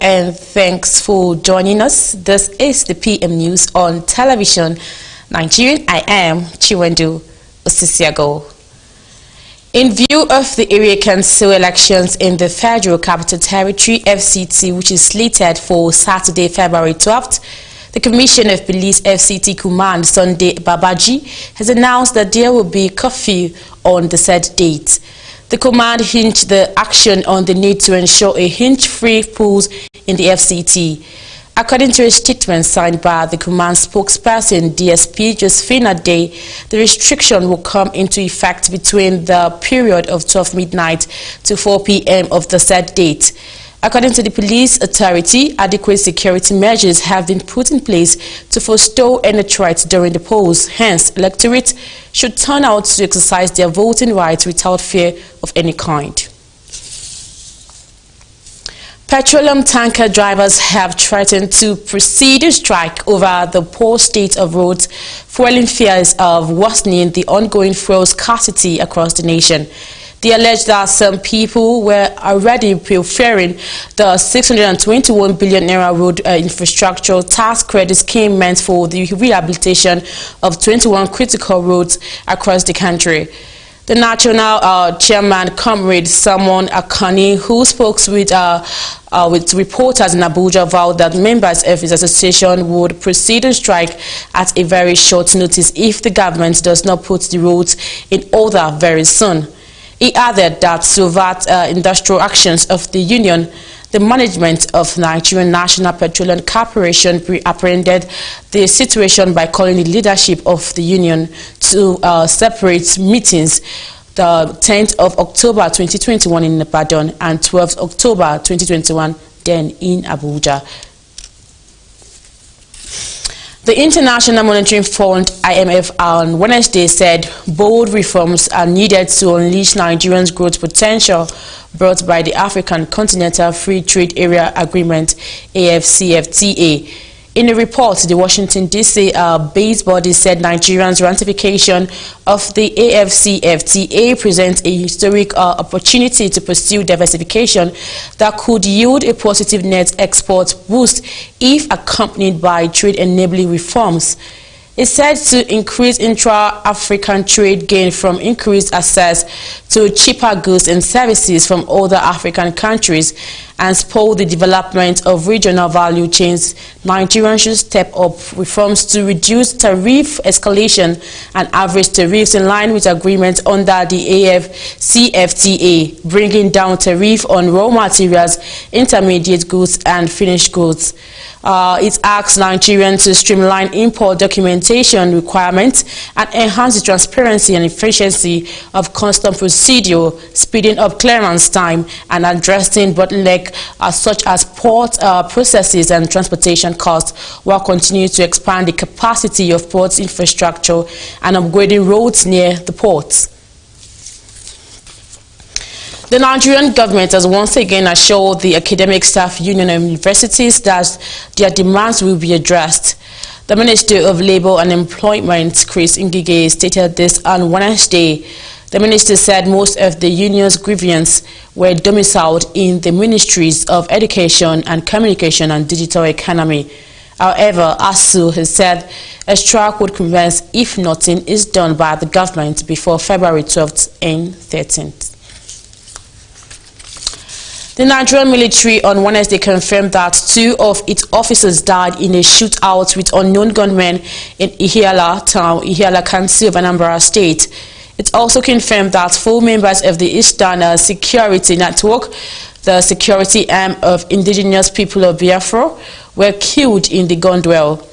and thanks for joining us. This is the PM News on Television Nigerian. I am Chiwendu Osisiago. In view of the area council elections in the Federal Capital Territory FCT, which is slated for Saturday, February 12th, the Commission of Police FCT Command Sunday Babaji has announced that there will be curfew on the said date. The command hinged the action on the need to ensure a hinge-free polls in the FCT. According to a statement signed by the command spokesperson DSP Josephina Day, the restriction will come into effect between the period of 12 midnight to 4 p.m. of the said date. According to the police authority, adequate security measures have been put in place to forestall any threats during the polls. Hence, electorate should turn out to exercise their voting rights without fear of any kind. Petroleum tanker drivers have threatened to proceed a strike over the poor state of roads, fueling fears of worsening the ongoing fuel scarcity across the nation. They allege that some people were already preferring the 621 billion naira road infrastructure tax credit scheme meant for the rehabilitation of 21 critical roads across the country. The national chairman, Comrade Simon Akani, who spoke with reporters in Abuja, vowed that members of his association would proceed on strike at a very short notice if the government does not put the roads in order very soon. He added that to avert industrial actions of the union, the management of Nigerian National Petroleum Corporation apprehended the situation by calling the leadership of the union to separate meetings the 10th of October 2021 in Ibadan and 12th October 2021 then in Abuja. The International Monetary Fund (IMF) on Wednesday said bold reforms are needed to unleash Nigeria's growth potential brought by the African Continental Free Trade Area Agreement (AfCFTA). In a report, the Washington, D.C. based body said Nigeria's ratification of the AfCFTA presents a historic opportunity to pursue diversification that could yield a positive net export boost if accompanied by trade-enabling reforms. It said to increase intra-African trade gain from increased access to cheaper goods and services from other African countries and spur the development of regional value chains. Nigeria should step up reforms to reduce tariff escalation and average tariffs in line with agreement under the AfCFTA, bringing down tariff on raw materials, intermediate goods and finished goods. It asks Nigerians to streamline import documentation requirements and enhance the transparency and efficiency of custom procedure, speeding up clearance time and addressing bottlenecks such as port processes and transportation costs, while continuing to expand the capacity of ports infrastructure and upgrading roads near the ports. The Nigerian government has once again assured the academic staff union and universities that their demands will be addressed. The Minister of Labour and Employment, Chris Ngige, stated this on Wednesday. The minister said most of the union's grievances were domiciled in the Ministries of Education and Communication and Digital Economy. However, ASU has said a strike would commence if nothing is done by the government before February 12th and 13th. The Nigerian military on Wednesday confirmed that 2 of its officers died in a shootout with unknown gunmen in Ihiala town, Ihiala County of Anambra State. It also confirmed that 4 members of the Eastern Security Network, the security arm of indigenous people of Biafra, were killed in the gun duel.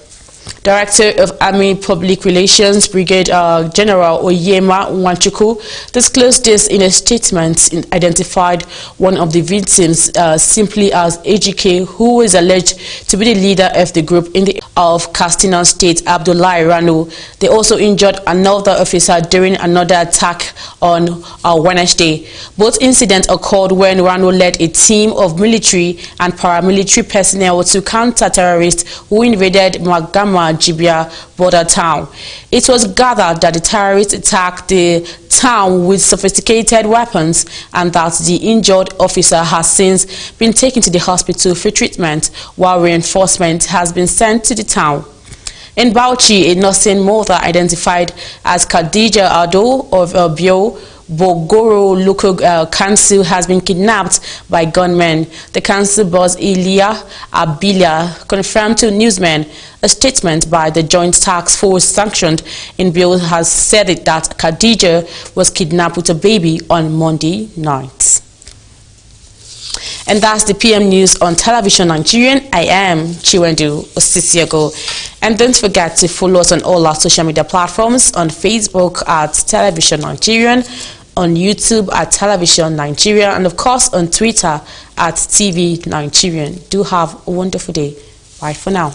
Director of Army Public Relations, Brigade General Oyema Nwachukwu, disclosed this in a statement and identified one of the victims simply as AGK, who is alleged to be the leader of the group in the of Katsina State, Abdullahi Rano. They also injured another officer during another attack on Wednesday. Both incidents occurred when Rano led a team of military and paramilitary personnel to counter terrorists who invaded Magama Adama-Jibia border town. It was gathered that the terrorists attacked the town with sophisticated weapons and that the injured officer has since been taken to the hospital for treatment, while reinforcement has been sent to the town. In Bauchi, a nursing mother identified as Khadija Ado of Bio Bogoro local council has been kidnapped by gunmen. The council boss Ilya Abilia confirmed to newsmen. A statement by the Joint Task Force sanctioned in Bio has said that Khadija was kidnapped with a baby on Monday night. And that's the PM News on Television Nigerian. I am Chiwendu Osisiago. And don't forget to follow us on all our social media platforms, on Facebook at Television Nigerian, on YouTube at Television Nigeria, and of course on Twitter at TV Nigerian. Do have a wonderful day. Bye for now.